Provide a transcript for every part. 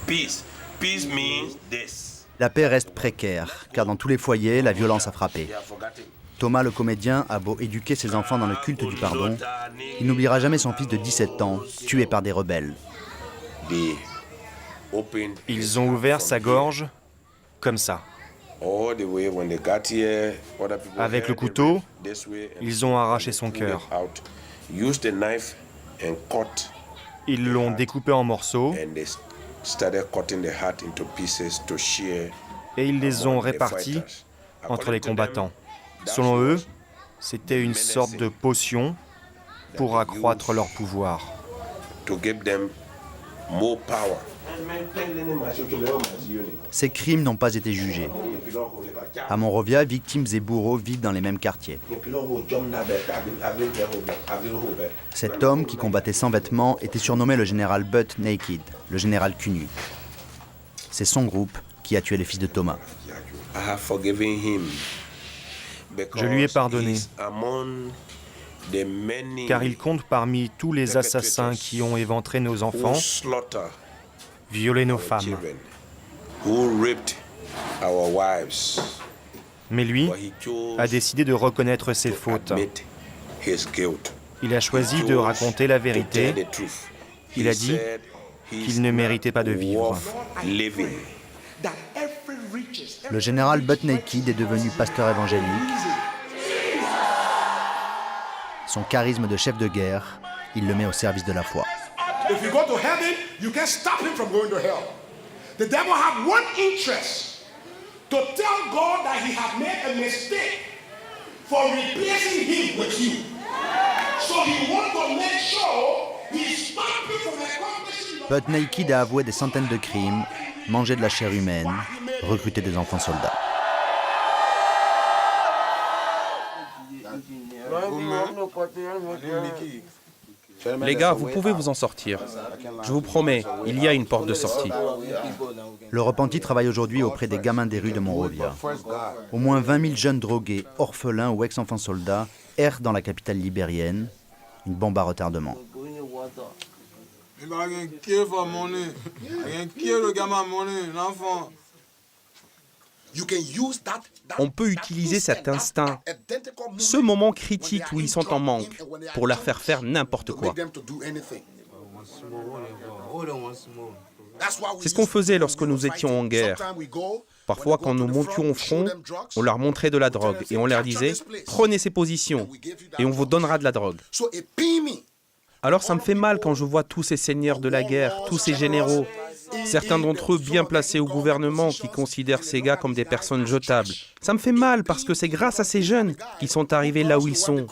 Peace. Peace means this. La paix reste précaire, car dans tous les foyers, la violence a frappé. Thomas le comédien a beau éduquer ses enfants dans le culte du pardon, il n'oubliera jamais son fils de 17 ans, tué par des rebelles. Ils ont ouvert sa gorge comme ça. Avec le couteau, ils ont arraché son cœur. Ils l'ont découpé en morceaux et ils les ont répartis entre les combattants. Selon eux, c'était une sorte de potion pour accroître leur pouvoir. Ces crimes n'ont pas été jugés. À Monrovia, victimes et bourreaux vivent dans les mêmes quartiers. Cet homme qui combattait sans vêtements était surnommé le général Butt Naked, le général cul nu. C'est son groupe qui a tué les fils de Thomas. Je lui ai pardonné, car il compte parmi tous les assassins qui ont éventré nos enfants, violé nos femmes. Mais lui a décidé de reconnaître ses fautes. Il a choisi de raconter la vérité. Il a dit qu'il ne méritait pas de vivre. Le général Butt Naked est devenu pasteur évangélique. Son charisme de chef de guerre, il le met au service de la foi. If you go to heaven, you can't stop him from going to hell. The devil have one interest, to tell God that he has made a mistake for replacing him with you. So he wants to make sure he stops you from accomplishing. Butt Naked a avoué des centaines de crimes, mangé de la chair humaine, recruté des enfants soldats. Les gars, vous pouvez vous en sortir. Je vous promets, il y a une porte de sortie. Le repenti travaille aujourd'hui auprès des gamins des rues de Monrovia. Au moins 20 000 jeunes drogués, orphelins ou ex-enfants soldats errent dans la capitale libérienne. Une bombe à retardement. On peut utiliser cet instinct, ce moment critique où ils sont en manque, pour leur faire n'importe quoi. C'est ce qu'on faisait lorsque nous étions en guerre. Parfois, quand nous montions au front, on leur montrait de la drogue et on leur disait « Prenez ces positions et on vous donnera de la drogue ». Alors ça me fait mal quand je vois tous ces seigneurs de la guerre, tous ces généraux, certains d'entre eux bien placés au gouvernement qui considèrent ces gars comme des personnes jetables. Ça me fait mal parce que c'est grâce à ces jeunes qu'ils sont arrivés là où ils sont.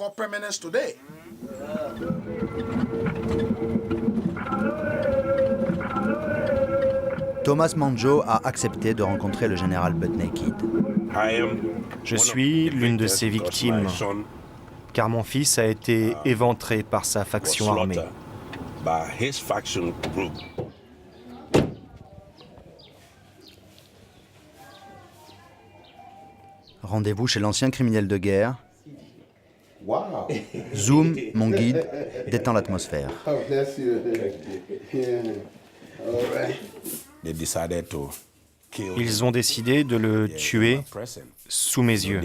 Thomas Manjo a accepté de rencontrer le général Butt Naked. Je suis l'une de ces victimes, car mon fils a été éventré par sa faction armée. Rendez-vous chez l'ancien criminel de guerre. Zoom, mon guide, détend l'atmosphère. Ils ont décidé de le tuer sous mes yeux.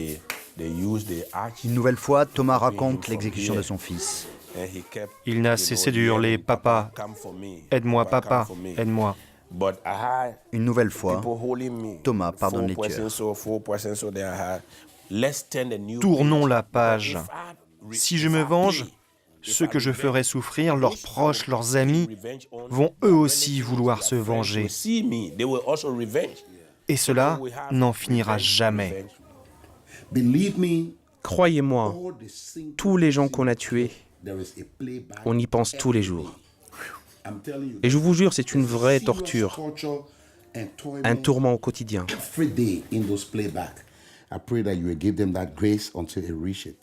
Une nouvelle fois, Thomas raconte l'exécution de son fils. Il n'a cessé de hurler « Papa, aide-moi, papa, aide-moi ». Une nouvelle fois, Thomas pardonne les tueurs. Tournons la page. Si je me venge, ceux que je ferai souffrir, leurs proches, leurs amis, vont eux aussi vouloir se venger. Et cela n'en finira jamais. Croyez-moi, tous les gens qu'on a tués, on y pense tous les jours. Et je vous jure, c'est une vraie torture, un tourment au quotidien. I pray that you will give them that grace until they reach it.